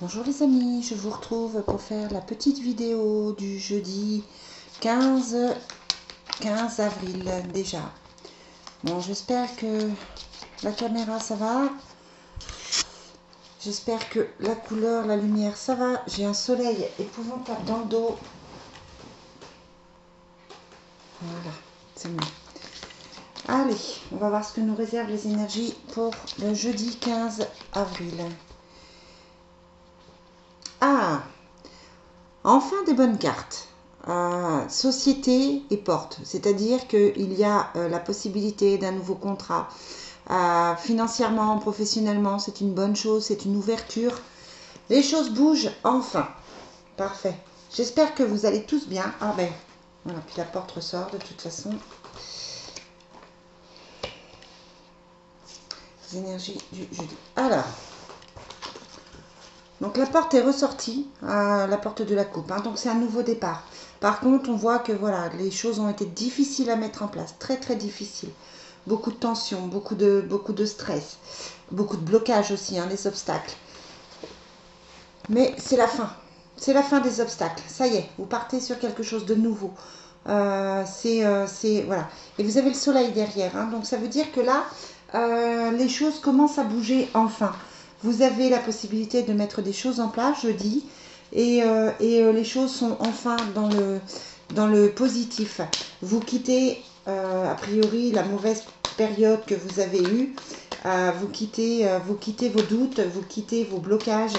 Bonjour les amis, je vous retrouve pour faire la petite vidéo du jeudi 15 avril déjà. Bon, j'espère que la caméra ça va. J'espère que la couleur, la lumière ça va. J'ai un soleil épouvantable dans le dos. Voilà, c'est mieux. Allez, on va voir ce que nous réservent les énergies pour le jeudi 15 avril. Ah, enfin des bonnes cartes. Société et porte, c'est-à-dire qu'il y a la possibilité d'un nouveau contrat. Financièrement, professionnellement, c'est une bonne chose, c'est une ouverture. Les choses bougent enfin. Parfait. J'espère que vous allez tous bien. Ah ben, voilà, puis la porte ressort de toute façon. Les énergies du jeudi. Alors, donc la porte est ressortie, la porte de la coupe, hein, donc c'est un nouveau départ. Par contre, on voit que voilà, les choses ont été difficiles à mettre en place, très très difficiles. Beaucoup de tension, beaucoup de stress, beaucoup de blocage aussi, hein, des obstacles. Mais c'est la fin des obstacles. Ça y est, vous partez sur quelque chose de nouveau. Voilà. Et vous avez le soleil derrière, hein, donc ça veut dire que là, les choses commencent à bouger enfin. Vous avez la possibilité de mettre des choses en place jeudi et les choses sont enfin dans le positif. Vous quittez a priori la mauvaise période que vous avez eue, vous quittez vos doutes, vous quittez vos blocages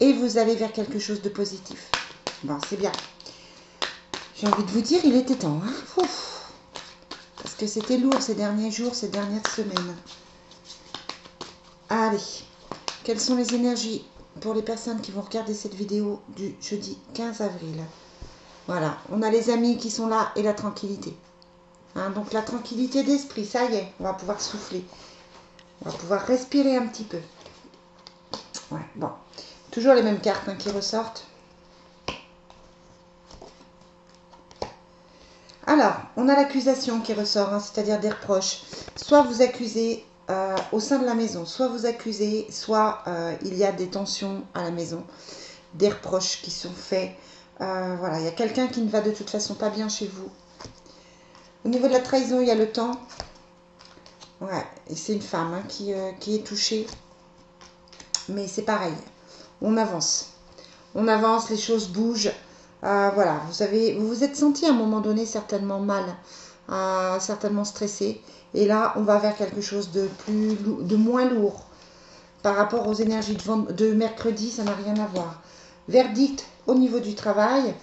et vous allez vers quelque chose de positif. Bon, c'est bien. J'ai envie de vous dire, il était temps. Hein. Ouf. Parce que c'était lourd ces derniers jours, ces dernières semaines. Allez. Quelles sont les énergies pour les personnes qui vont regarder cette vidéo du jeudi 15 avril? Voilà, on a les amis qui sont là et la tranquillité. Hein, donc la tranquillité d'esprit, ça y est, on va pouvoir souffler. On va pouvoir respirer un petit peu. Ouais, bon. Toujours les mêmes cartes hein, qui ressortent. Alors, on a l'accusation qui ressort, hein, c'est-à-dire des reproches. Soit vous accusez au sein de la maison, soit vous accusez, soit il y a des tensions à la maison, des reproches qui sont faits. Voilà, il y a quelqu'un qui ne va de toute façon pas bien chez vous. Au niveau de la trahison, il y a le temps. Ouais, et c'est une femme hein, qui est touchée. Mais c'est pareil, on avance. On avance, les choses bougent. Voilà, vous vous êtes senti à un moment donné certainement mal, certainement stressé. Et là, on va vers quelque chose de moins lourd. Par rapport aux énergies de mercredi, ça n'a rien à voir. Verdict au niveau du travail,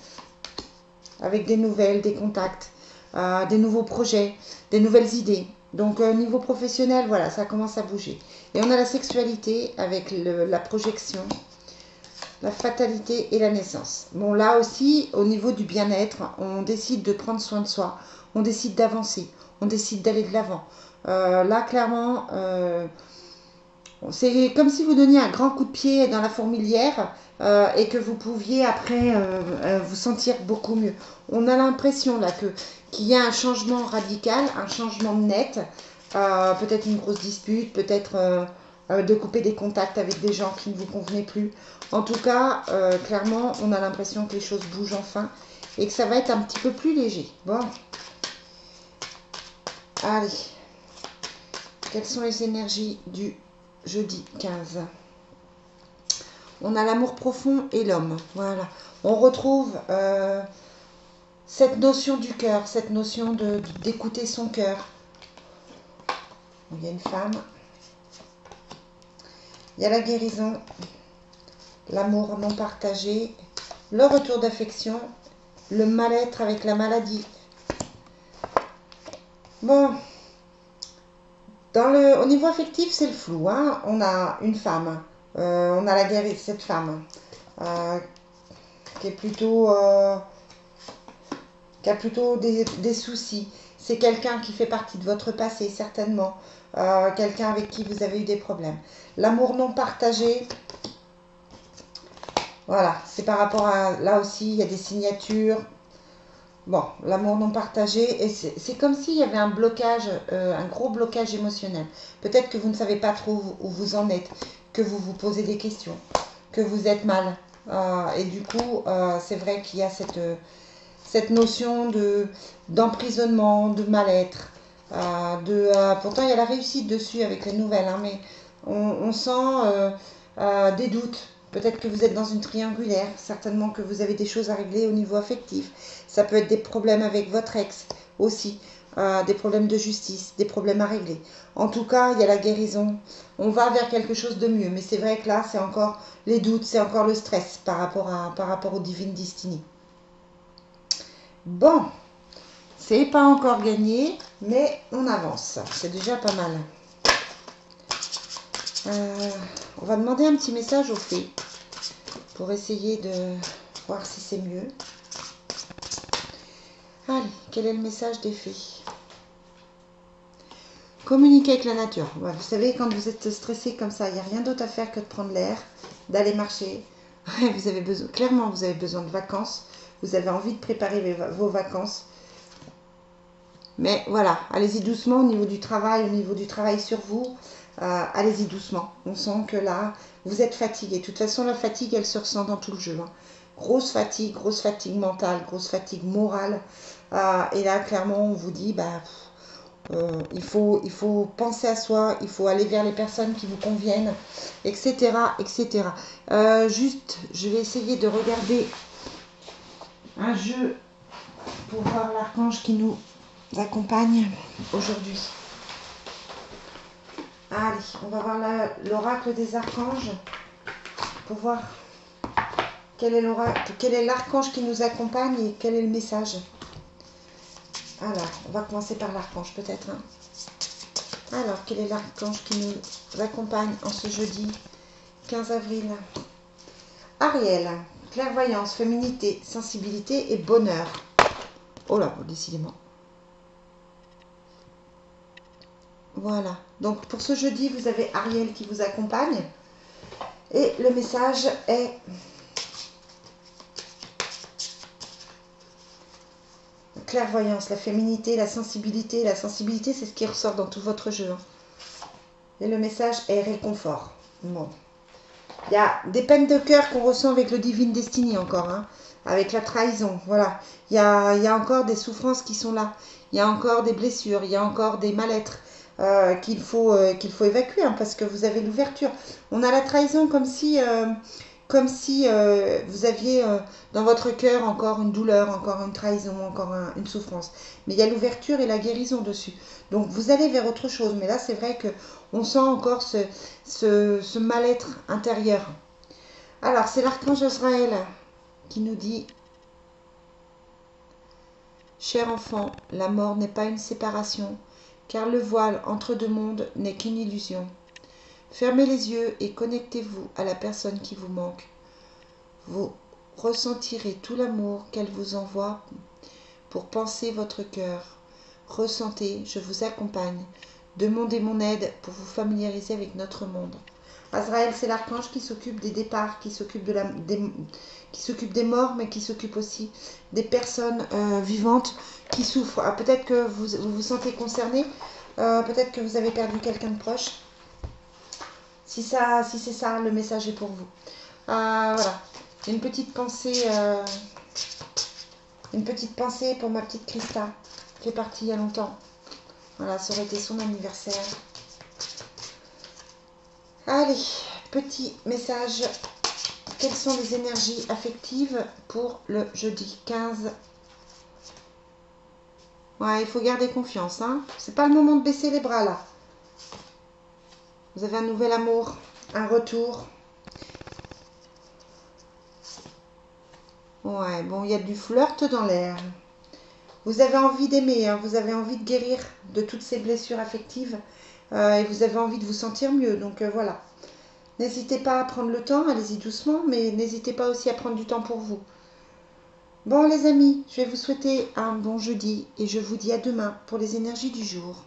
avec des nouvelles, des contacts, des nouveaux projets, des nouvelles idées. Donc, niveau professionnel, voilà, ça commence à bouger. Et on a la sexualité avec la projection, la fatalité et la naissance. Bon, là aussi, au niveau du bien-être, on décide de prendre soin de soi, on décide d'avancer, on décide d'aller de l'avant. Là, clairement, c'est comme si vous donniez un grand coup de pied dans la fourmilière et que vous pouviez après vous sentir beaucoup mieux. On a l'impression là qu'il y a un changement radical, un changement net, peut-être une grosse dispute, peut-être de couper des contacts avec des gens qui ne vous convenaient plus. En tout cas, clairement, on a l'impression que les choses bougent enfin et que ça va être un petit peu plus léger. Bon, allez, quelles sont les énergies du jeudi 15? On a l'amour profond et l'homme. Voilà. On retrouve cette notion du cœur, cette notion d'écouter son cœur. Il y a une femme. Il y a la guérison, l'amour non partagé, le retour d'affection, le mal-être avec la maladie. Bon, au niveau affectif, c'est le flou. Hein. On a une femme, on a la guérison, cette femme qui est plutôt, qui a plutôt des soucis. C'est quelqu'un qui fait partie de votre passé, certainement. Quelqu'un avec qui vous avez eu des problèmes. L'amour non partagé, voilà, c'est par rapport à, là aussi, il y a des signatures. Bon, l'amour non partagé, et c'est comme s'il y avait un blocage, un gros blocage émotionnel. Peut-être que vous ne savez pas trop où vous en êtes, que vous vous posez des questions, que vous êtes mal. Et du coup, c'est vrai qu'il y a cette notion d'emprisonnement, de mal-être. Pourtant, il y a la réussite dessus avec les nouvelles, hein, mais on sent des doutes. Peut-être que vous êtes dans une triangulaire, certainement que vous avez des choses à régler au niveau affectif. Ça peut être des problèmes avec votre ex aussi, des problèmes de justice, des problèmes à régler. En tout cas, il y a la guérison. On va vers quelque chose de mieux. Mais c'est vrai que là, c'est encore les doutes, c'est encore le stress par rapport au Divine Destiny. Bon, c'est pas encore gagné, mais on avance. C'est déjà pas mal. On va demander un petit message aux fées pour essayer de voir si c'est mieux. Allez, quel est le message des fées? Communiquer avec la nature. Ouais, vous savez, quand vous êtes stressé comme ça, il n'y a rien d'autre à faire que de prendre l'air, d'aller marcher. Vous avez besoin, clairement, vous avez besoin de vacances. Vous avez envie de préparer vos vacances. Mais voilà, allez-y doucement au niveau du travail sur vous. Allez-y doucement. On sent que là, vous êtes fatigué. De toute façon, la fatigue, elle se ressent dans tout le jeu. Hein. Grosse fatigue mentale, grosse fatigue morale. Et là, clairement, on vous dit, il faut penser à soi, il faut aller vers les personnes qui vous conviennent, etc. etc. Juste, je vais essayer de regarder un jeu pour voir l'archange qui nous accompagne aujourd'hui. Allez, on va voir l'oracle des archanges pour voir quel est l'archange qui nous accompagne et quel est le message. Alors, on va commencer par l'archange peut-être. Hein. Alors, quel est l'archange qui nous accompagne en ce jeudi 15 avril? Ariel, clairvoyance, féminité, sensibilité et bonheur. Oh là, décidément. Voilà. Donc, pour ce jeudi, vous avez Ariel qui vous accompagne. Et le message est... clairvoyance, la féminité, la sensibilité. La sensibilité, c'est ce qui ressort dans tout votre jeu. Hein. Et le message est réconfort. Bon. Il y a des peines de cœur qu'on ressent avec le Divine Destiny encore, hein, avec la trahison, voilà. Il y a encore des souffrances qui sont là, il y a encore des blessures, il y a encore des mal-être qu'il faut évacuer, hein, parce que vous avez l'ouverture. On a la trahison comme si vous aviez dans votre cœur encore une douleur, encore une trahison, encore une souffrance. Mais il y a l'ouverture et la guérison dessus. Donc vous allez vers autre chose. Mais là, c'est vrai qu'on sent encore ce mal-être intérieur. Alors, c'est l'archange Azraël qui nous dit « Cher enfant, la mort n'est pas une séparation, car le voile entre deux mondes n'est qu'une illusion. Fermez les yeux et connectez-vous à la personne qui vous manque. Vous ressentirez tout l'amour qu'elle vous envoie pour panser votre cœur. Ressentez, je vous accompagne. Demandez mon aide pour vous familiariser avec notre monde. » Azraël, c'est l'archange qui s'occupe des départs, qui s'occupe des morts, mais qui s'occupe aussi des personnes vivantes qui souffrent. Ah, peut-être que vous sentez concerné, peut-être que vous avez perdu quelqu'un de proche. Si c'est ça, le message est pour vous. Voilà. Une petite pensée pour ma petite Christa, qui est partie il y a longtemps. Voilà, ça aurait été son anniversaire. Allez, petit message. Quelles sont les énergies affectives pour le jeudi 15? Ouais, il faut garder confiance. Hein. C'est pas le moment de baisser les bras là. Vous avez un nouvel amour, un retour. Ouais, bon, il y a du flirt dans l'air. Vous avez envie d'aimer, hein, vous avez envie de guérir de toutes ces blessures affectives et vous avez envie de vous sentir mieux. Donc voilà. N'hésitez pas à prendre le temps, allez-y doucement, mais n'hésitez pas aussi à prendre du temps pour vous. Bon les amis, je vais vous souhaiter un bon jeudi et je vous dis à demain pour les énergies du jour.